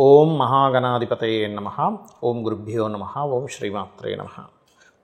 ఓం మహాగణాధిపతయే నమః. ఓం గురుభ్యో నమః. ఓం శ్రీమాత్రే నమః.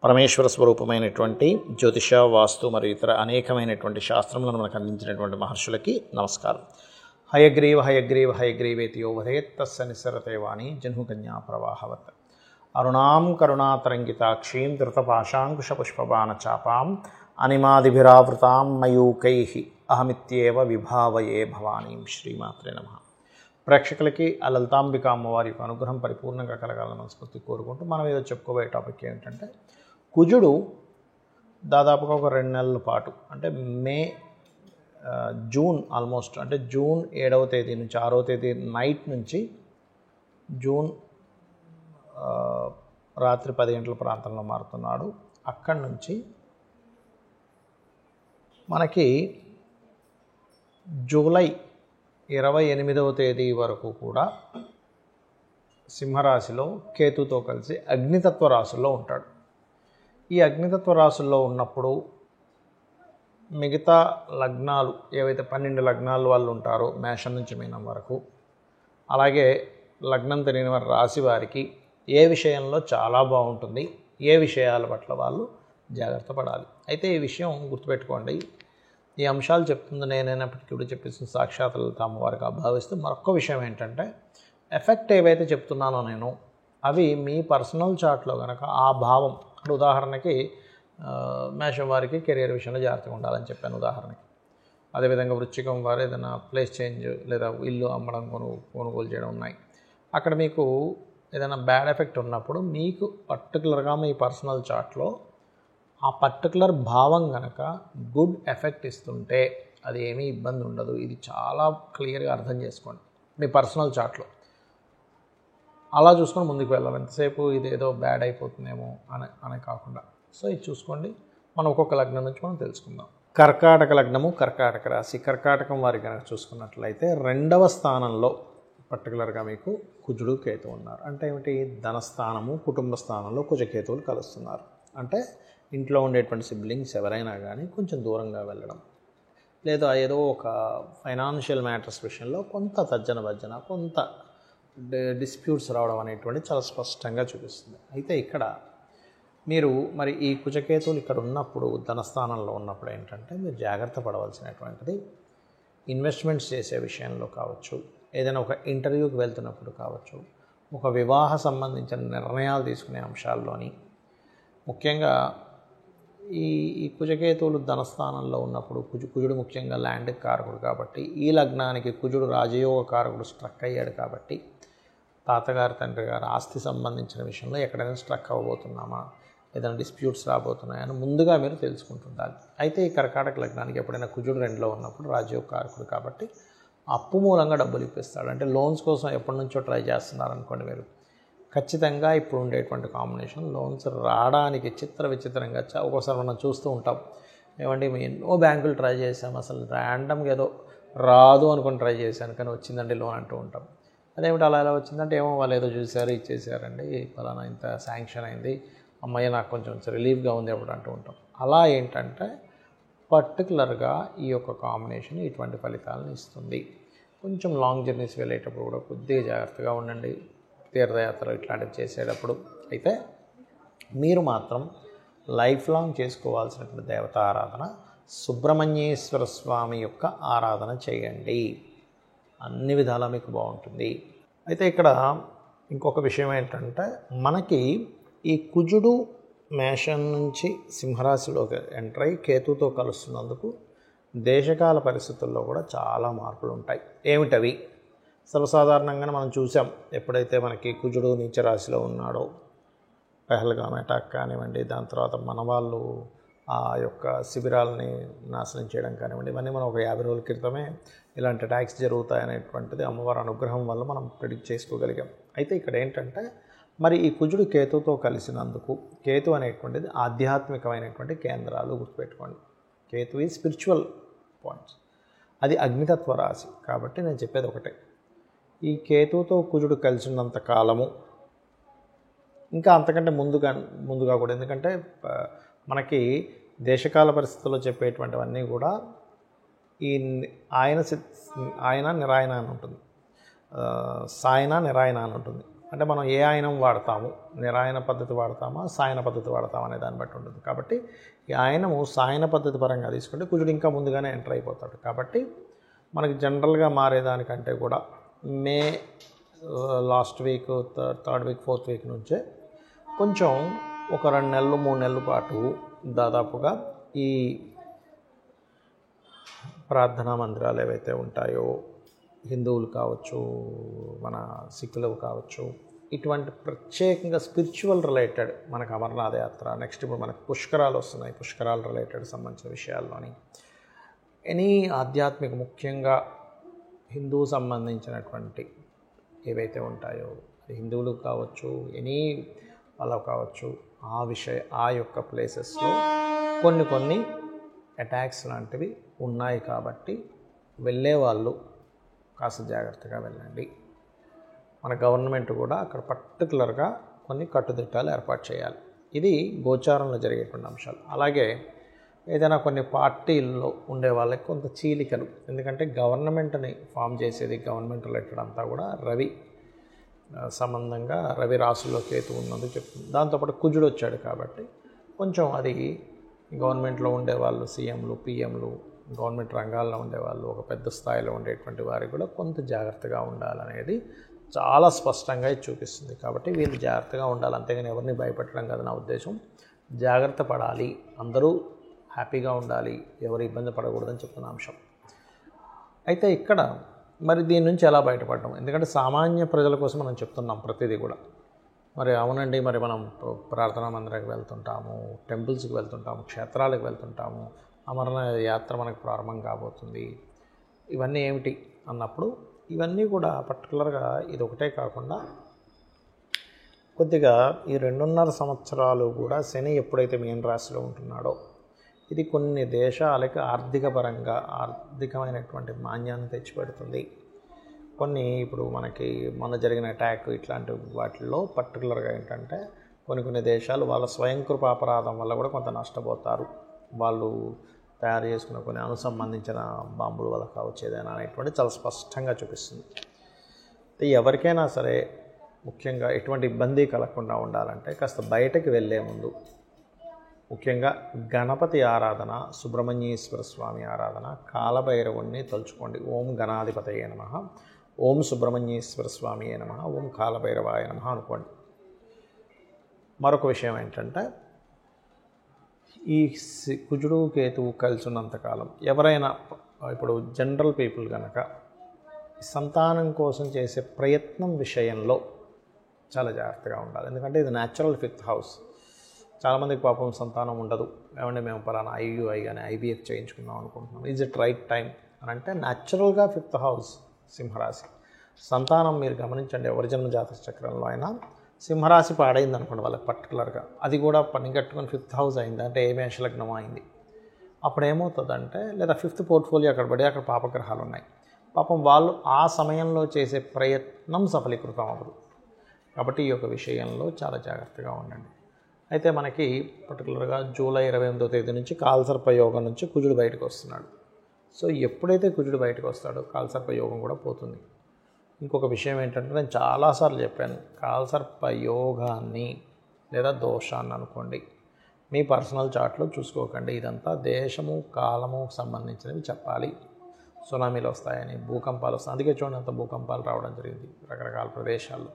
పరమేశ్వర స్వరూపమైనటువంటి జ్యోతిష, వాస్తు మరియు ఇతర అనేకమైనటువంటి శాస్త్రములను మనకు అందించినటువంటి మహర్షులకి నమస్కారం. హయగ్రీవ హయగ్రీవ హయగ్రీవేతి యో వదేత్ తస్య నిస్సరతే వాణి జహ్నుకన్యా ప్రవాహవత్. అరుణాం కరుణాతరంగితాక్షీం ధృతపాశాంకుశపుష్పబాణచాపాం అనిమాదిభిరావృతాం మయూకైః అహమిత్యేవ విభావయే భవానీం. శ్రీమాత్రే నమః. ప్రేక్షకులకి ఆ లలితాంబిక అమ్మవారి యొక్క అనుగ్రహం పరిపూర్ణంగా కలగాలని మనస్ఫూర్తి కోరుకుంటూ మనం ఏదో చెప్పుకోబోయే టాపిక్ ఏంటంటే, కుజుడు దాదాపుగా ఒక 2 నెలల పాటు అంటే జూన్ ఆల్మోస్ట్ అంటే జూన్ 7వ తేదీ నుంచి 6వ తేదీ నైట్ నుంచి జూన్ రాత్రి 10 గంటల ప్రాంతంలో మారుతున్నాడు. అక్కడి నుంచి మనకి జూలై 28వ తేదీ వరకు కూడా సింహరాశిలో కేతుతో కలిసి అగ్నితత్వ రాశుల్లో ఉంటాడు. ఈ అగ్నితత్వ రాశుల్లో ఉన్నప్పుడు మిగతా లగ్నాలు ఏవైతే 12 లగ్నాలు వాళ్ళు ఉంటారో మేషం నుంచి మీనం వరకు, అలాగే లగ్నం తెలియని వారి రాశి వారికి ఏ విషయంలో చాలా బాగుంటుంది, ఏ విషయాల పట్ల వాళ్ళు జాగ్రత్త పడాలి. అయితే ఈ విషయం గుర్తుపెట్టుకోండి, ఈ అంశాలు చెప్తుంది నేనైనప్పటికీ కూడా చెప్పేసిన సాక్షాత్ లలిత అమ్మవారికి భావిస్తూ మరొక విషయం ఏంటంటే, ఎఫెక్ట్ ఏవైతే చెప్తున్నానో నేను అవి మీ పర్సనల్ చార్ట్లో కనుక ఆ భావం, అంటే ఉదాహరణకి మేషం వారికి కెరియర్ విషయంలో జాగ్రత్తగా ఉండాలని చెప్పాను ఉదాహరణకి. అదేవిధంగా వృశ్చికం వారు ఏదైనా ప్లేస్ చేంజ్ లేదా ఇల్లు అమ్మడం కొనుగోలు చేయడం ఉన్నాయి. అక్కడ మీకు ఏదైనా బ్యాడ్ ఎఫెక్ట్ ఉన్నప్పుడు మీకు పర్టికులర్గా మీ పర్సనల్ చార్ట్లో ఆ పర్టికులర్ భావం కనుక గుడ్ ఎఫెక్ట్ ఇస్తుంటే అది ఏమీ ఇబ్బంది ఉండదు. ఇది చాలా క్లియర్గా అర్థం చేసుకోండి మీ పర్సనల్ చార్ట్లో. అలా చూసుకొని ముందుకు వెళ్ళాలి. ఎంతసేపు ఇది ఏదో బ్యాడ్ అయిపోతుందేమో అని కాకుండా. సో ఇది చూసుకోండి. మనం ఒక్కొక్క లగ్నం నుంచి మనం తెలుసుకుందాం. కర్కాటక లగ్నము, కర్కాటక రాశి. కర్కాటకం వారి కనుక చూసుకున్నట్లయితే 2వ స్థానంలో పర్టికులర్గా మీకు కుజుడు కేతు ఉన్నారు. అంటే ఏమిటి? ధనస్థానము, కుటుంబ స్థానంలో కుజకేతువులు కలుస్తున్నారు. అంటే ఇంట్లో ఉండేటువంటి సిబ్లింగ్స్ ఎవరైనా కానీ కొంచెం దూరంగా వెళ్ళడం, లేదా ఏదో ఒక ఫైనాన్షియల్ మ్యాటర్స్ విషయంలో కొంత తర్జన భర్జన, కొంత డిస్ప్యూట్స్ రావడం అనేటువంటి చాలా స్పష్టంగా చూపిస్తుంది. అయితే ఇక్కడ మీరు మరి ఈ కుజకేతువులు ఇక్కడ ఉన్నప్పుడు, ధనస్థానంలో ఉన్నప్పుడు ఏంటంటే మీరు జాగ్రత్త పడవలసినటువంటిది ఇన్వెస్ట్మెంట్స్ చేసే విషయంలో కావచ్చు, ఏదైనా ఒక ఇంటర్వ్యూకి వెళ్తున్నప్పుడు కావచ్చు, ఒక వివాహ సంబంధించిన నిర్ణయాలు తీసుకునే అంశాల్లోని ముఖ్యంగా ఈ కుజకేతువులు ధనస్థానంలో ఉన్నప్పుడు కుజుడు ముఖ్యంగా ల్యాండ్ కారకుడు కాబట్టి, ఈ లగ్నానికి కుజుడు రాజయోగ కారకుడు స్ట్రక్ అయ్యాడు కాబట్టి తాతగారు, తండ్రి గారు ఆస్తి సంబంధించిన విషయంలో ఎక్కడైనా స్ట్రక్ అవ్వబోతున్నామా, ఏదైనా డిస్ప్యూట్స్ రాబోతున్నాయని ముందుగా మీరు తెలుసుకుంటుండాలి. అయితే ఈ కర్కాటక లగ్నానికి ఎప్పుడైనా కుజుడు 2లో ఉన్నప్పుడు రాజయోగ కారకుడు కాబట్టి అప్పు మూలంగా డబ్బులు ఇప్పిస్తాడు. అంటే లోన్స్ కోసం ఎప్పటి నుంచో ట్రై చేస్తున్నారనుకోండి మీరు, ఖచ్చితంగా ఇప్పుడు ఉండేటువంటి కాంబినేషన్ లోన్స్ రావడానికి విచిత్రంగా ఒక్కోసారి మనం చూస్తూ ఉంటాం. ఏమంటే మేము ఎన్నో బ్యాంకులు ట్రై చేసాం, అసలు ర్యాండమ్గా ఏదో రాదు అనుకుని ట్రై చేశాను కానీ వచ్చిందండి లోన్ అంటూ ఉంటాం. అదేమిటి అలా ఎలా వచ్చిందంటే, ఏమో వాళ్ళు ఏదో చూశారు, ఇచ్చేసారండి, ఫలానా ఇంత శాంక్షన్ అయింది, అమ్మాయి నాకు కొంచెం రిలీఫ్గా ఉంది అప్పుడు అంటూ ఉంటాం. అలా ఏంటంటే పర్టికులర్గా ఈ యొక్క కాంబినేషన్ ఇటువంటి ఫలితాలను ఇస్తుంది. కొంచెం లాంగ్ జర్నీస్ వెళ్ళేటప్పుడు కూడా కొద్దిగా జాగ్రత్తగా ఉండండి, తీర్థయాత్రలు ఇట్లాంటివి చేసేటప్పుడు. అయితే మీరు మాత్రం లైఫ్ లాంగ్ చేసుకోవాల్సినటువంటి దేవతా ఆరాధన సుబ్రహ్మణ్యేశ్వర స్వామి యొక్క ఆరాధన చేయండి. అన్ని విధాలా మీకు బాగుంటుంది. అయితే ఇక్కడ ఇంకొక విషయం ఏంటంటే, మనకి ఈ కుజుడు మేషం నుంచి సింహరాశిలోకి ఎంటర్ అయ్యి కేతుతో కలుస్తున్నందుకు దేశకాల పరిస్థితుల్లో కూడా చాలా మార్పులు ఉంటాయి. ఏమిటవి? సర్వసాధారణంగానే మనం చూసాం, ఎప్పుడైతే మనకి కుజుడు నీచ రాశిలో ఉన్నాడో పెహల్గాం అటాక్ కానివ్వండి, దాని తర్వాత మన వాళ్ళు ఆ యొక్క శిబిరాలని నాశనం చేయడం కానివ్వండి, ఇవన్నీ మనం ఒక 50 రోజుల క్రితమే ఇలాంటి అటాక్స్ జరుగుతాయనేటువంటిది అమ్మవారి అనుగ్రహం వల్ల మనం ప్రిడిక్ట్ చేసుకోగలిగాం. అయితే ఇక్కడ ఏంటంటే, మరి ఈ కుజుడు కేతుతో కలిసినందుకు, కేతు అనేటువంటిది ఆధ్యాత్మికమైనటువంటి కేంద్రాలు గుర్తుపెట్టుకోండి. కేతు ఈ స్పిరిచువల్ పాయింట్స్, అది అగ్నితత్వ రాశి కాబట్టి నేను చెప్పేది ఒకటే, ఈ కేతుతో కుజుడు కలిసి ఉన్నంత కాలము, ఇంకా అంతకంటే ముందుగా కూడా, ఎందుకంటే మనకి దేశకాల పరిస్థితుల్లో చెప్పేటువంటివన్నీ కూడా ఈ ఆయన నిరాయన అని ఉంటుంది. సాయన నిరాయన అని ఉంటుంది. అంటే మనం ఏ ఆయనం వాడతాము, నిరాయన పద్ధతి వాడతామా సాయన పద్ధతి వాడతామా అనే దాన్ని బట్టి ఉంటుంది. కాబట్టి ఈ ఆయనము సాయన పద్ధతి పరంగా తీసుకుంటే కుజుడు ఇంకా ముందుగానే ఎంటర్ అయిపోతాడు. కాబట్టి మనకి జనరల్గా మారేదానికంటే కూడా May last week, third week, fourth week నుంచే కొంచెం ఒక 2 నెలలు 3 నెలల పాటు దాదాపుగా ఈ ప్రార్థనా మందిరాలు ఏవైతే ఉంటాయో, హిందువులు కావచ్చు, మన సిక్కులు కావచ్చు, ఇటువంటి ప్రత్యేకంగా స్పిరిచువల్ రిలేటెడ్ మనకు అమర్నాథ్ యాత్ర, నెక్స్ట్ ఇప్పుడు మనకు పుష్కరాలు వస్తున్నాయి, పుష్కరాలు రిలేటెడ్ సంబంధించిన విషయాల్లోని ఎనీ ఆధ్యాత్మిక, ముఖ్యంగా హిందూ సంబంధించినటువంటి ఏవైతే ఉంటాయో, హిందువులు కావచ్చు, ఎనీ వాళ్ళు కావచ్చు, ఆ యొక్క ప్లేసెస్లో కొన్ని అటాక్స్ లాంటివి ఉన్నాయి. కాబట్టి వెళ్ళే వాళ్ళు కాస్త జాగ్రత్తగా వెళ్ళండి. మన గవర్నమెంట్ కూడా అక్కడ పర్టికులర్గా కొన్ని కట్టుదిట్టాలు ఏర్పాటు చేయాలి. ఇది గోచారంలో జరిగేటువంటి అంశాలు. అలాగే ఏదైనా కొన్ని పార్టీల్లో ఉండే వాళ్ళకి కొంత చీలికలు, ఎందుకంటే గవర్నమెంట్ని ఫామ్ చేసేది, గవర్నమెంట్ రిలేటెడ్ అంతా కూడా రవి సంబంధంగా, రవి రాశిలో కేతు ఉన్నది చెప్తుంది. దాంతోపాటు కుజుడు వచ్చాడు కాబట్టి కొంచెం అది గవర్నమెంట్లో ఉండేవాళ్ళు, సీఎంలు, పిఎంలు, గవర్నమెంట్ రంగాల్లో ఉండేవాళ్ళు, ఒక పెద్ద స్థాయిలో ఉండేటువంటి వారికి కూడా కొంత జాగ్రత్తగా ఉండాలనేది చాలా స్పష్టంగా ఇది చూపిస్తుంది. కాబట్టి వీళ్ళు జాగ్రత్తగా ఉండాలి, అంతేగాని ఎవరిని భయపెట్టడం కాదు నా ఉద్దేశం. జాగ్రత్త పడాలి, అందరూ హ్యాపీగా ఉండాలి, ఎవరు ఇబ్బంది పడకూడదని చెప్తున్న అంశం. అయితే ఇక్కడ మరి దీని నుంచి ఎలా బయటపడడం, ఎందుకంటే సామాన్య ప్రజల కోసం మనం చెప్తున్నాం ప్రతిదీ కూడా. మరి అవునండి, మరి మనం ప్రార్థనా మందిరానికి వెళ్తుంటాము, టెంపుల్స్కి వెళ్తుంటాము, క్షేత్రాలకు వెళ్తుంటాము, అమరనాథ యాత్ర మనకు ప్రారంభం కాబోతుంది, ఇవన్నీ ఏమిటి అన్నప్పుడు ఇవన్నీ కూడా పర్టికులర్గా ఇది ఒకటే కాకుండా కొద్దిగా ఈ 2.5 సంవత్సరాలు కూడా శని ఎప్పుడైతే మీన రాశిలో ఉంటున్నాడో ఇది కొన్ని దేశాలకి ఆర్థికమైనటువంటి మాన్యాన్ని తెచ్చిపెడుతుంది. కొన్ని ఇప్పుడు మనకి మొన్న జరిగిన అటాక్ ఇట్లాంటి వాటిల్లో పర్టికులర్గా ఏంటంటే కొన్ని దేశాలు వాళ్ళ స్వయంకృపాపరాధం వల్ల కూడా కొంత నష్టపోతారు. వాళ్ళు తయారు చేసుకున్న కొన్ని సంబంధించిన బాంబుల వల్ల కావచ్చు, ఏదైనా అనేటువంటి చాలా స్పష్టంగా చూపిస్తుంది. ఎవరికైనా సరే ముఖ్యంగా ఎటువంటి ఇబ్బంది కలగకుండా ఉండాలంటే కాస్త బయటకు వెళ్ళే ముందు ముఖ్యంగా గణపతి ఆరాధన, సుబ్రహ్మణ్యేశ్వర స్వామి ఆరాధన, కాలభైరవుణ్ణి తలుచుకోండి. ఓం గణాధిపతయే నమః, ఓం సుబ్రహ్మణ్యేశ్వర స్వామియే నమః, ఓం కాలభైరవాయ నమః అనుకోండి. మరొక విషయం ఏంటంటే ఈ కుజుడు కేతువు కలిసి ఉన్నంతకాలం ఎవరైనా ఇప్పుడు జనరల్ పీపుల్ కనుక సంతానం కోసం చేసే ప్రయత్నం విషయంలో చాలా జాగ్రత్తగా ఉండాలి. ఎందుకంటే ఇది న్యాచురల్ 5th హౌస్. చాలామందికి పాపం సంతానం ఉండదు, ఏమంటే మేము పలానా ఐయుఐ కానీ IVF చేయించుకుందాం అనుకుంటున్నాం, ఈజ్ ఇట్ రైట్ టైం అని అంటే న్యాచురల్గా 5th హౌస్ సింహరాశి. సంతానం మీరు గమనించండి, ఎవరి జన్మ జాతక చక్రంలో అయినా సింహరాశి పాడైంది అనుకోండి వాళ్ళకి పర్టికులర్గా, అది కూడా పని కట్టుకొని 5th హౌస్ అయింది అంటే ఏ మేషలగ్నం అయింది, అప్పుడు ఏమవుతుందంటే లేదా 5th పోర్ట్ఫోలియో అక్కడ పడి అక్కడ పాపగ్రహాలు ఉన్నాయి, పాపం వాళ్ళు ఆ సమయంలో చేసే ప్రయత్నం సఫలీకృతం అవ్వదు. కాబట్టి ఈ యొక్క విషయంలో చాలా జాగ్రత్తగా ఉండండి. అయితే మనకి పర్టికులర్గా జూలై 28వ తేదీ నుంచి కాలసర్ప యోగం నుంచి కుజుడు బయటకు వస్తున్నాడు. సో ఎప్పుడైతే కుజుడు బయటకు వస్తాడో కాలసర్ప యోగం కూడా పోతుంది. ఇంకొక విషయం ఏంటంటే నేను చాలాసార్లు చెప్పాను, కాలసర్ప యోగాన్ని లేదా దోషాన్ని అనుకోండి మీ పర్సనల్ చార్ట్లో చూసుకోకండి. ఇదంతా దేశము కాలము సంబంధించినవి చెప్పాలి. సునామీలు వస్తాయని, భూకంపాలు వస్తాయి, అందుకే చూడండి అంత భూకంపాలు రావడం జరిగింది రకరకాల ప్రదేశాల్లో.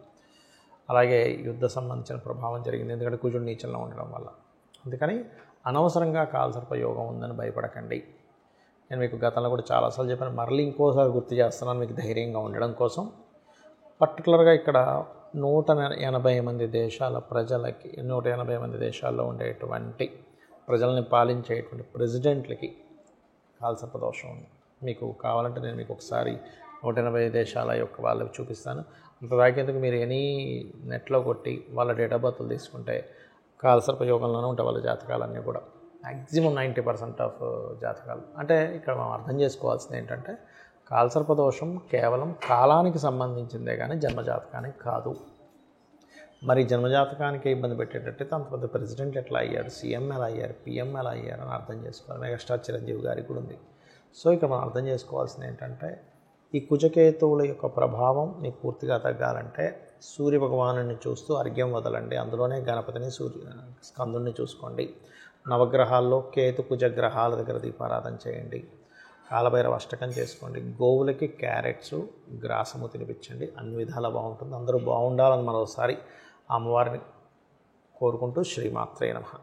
అలాగే యుద్ధ సంబంధించిన ప్రభావం జరిగింది, ఎందుకంటే కుజుడు నీచంలో ఉండడం వల్ల. అందుకని అనవసరంగా కాలసర్ప యోగం ఉందని భయపడకండి. నేను మీకు గతంలో కూడా చాలాసార్లు చెప్పాను, మరలి ఇంకోసారి గుర్తు చేస్తున్నాను మీకు ధైర్యంగా ఉండడం కోసం. పర్టికులర్గా ఇక్కడ 180 మంది దేశాల ప్రజలకి, 180 మంది దేశాల్లో ఉండేటువంటి ప్రజల్ని పాలించేటువంటి ప్రెసిడెంట్లకి కాలసర్ప దోషం ఉంది. మీకు కావాలంటే నేను మీకు ఒకసారి 180 దేశాల యొక్క వాళ్ళకి చూపిస్తాను. అంత దాకేందుకు మీరు ఎనీ నెట్లో కొట్టి వాళ్ళ డేట్ ఆఫ్ బర్త్లు తీసుకుంటే కాలసర్ప యోగంలోనే ఉంటాయి వాళ్ళ జాతకాలన్నీ కూడా. మ్యాక్సిమం 90% ఆఫ్ జాతకాలు. అంటే ఇక్కడ మనం అర్థం చేసుకోవాల్సింది ఏంటంటే కాలసర్ప దోషం కేవలం కాలానికి సంబంధించిందే కానీ జన్మజాతకానికి కాదు. మరి జన్మజాతకానికి ఇబ్బంది పెట్టేటట్టయితే అంత పెద్ద ప్రెసిడెంట్ ఎట్లా అయ్యారు, సీఎం ఎలా అయ్యారు, పిఎం ఎలా అయ్యారు అని అర్థం చేసుకోవాలి. మెగాస్టార్ చిరంజీవి గారికి కూడా ఉంది. సో ఇక్కడ మనం అర్థం చేసుకోవాల్సింది ఏంటంటే ఈ కుజకేతువుల యొక్క ప్రభావం మీకు పూర్తిగా తగ్గాలంటే సూర్య భగవాను చూస్తూ అర్ఘ్యం వదలండి. అందులోనే గణపతిని స్కందుని చూసుకోండి. నవగ్రహాల్లో కేతు కుజ గ్రహాల దగ్గర దీపారాధన చేయండి. కాలభైరవ అష్టకం చేసుకోండి. గోవులకి క్యారెట్స్ గ్రాసము తినిపించండి. అన్ని విధాలా బాగుంటుంది. అందరూ బాగుండాలని మరోసారి అమ్మవారిని కోరుకుంటూ శ్రీమాత్రే నమః.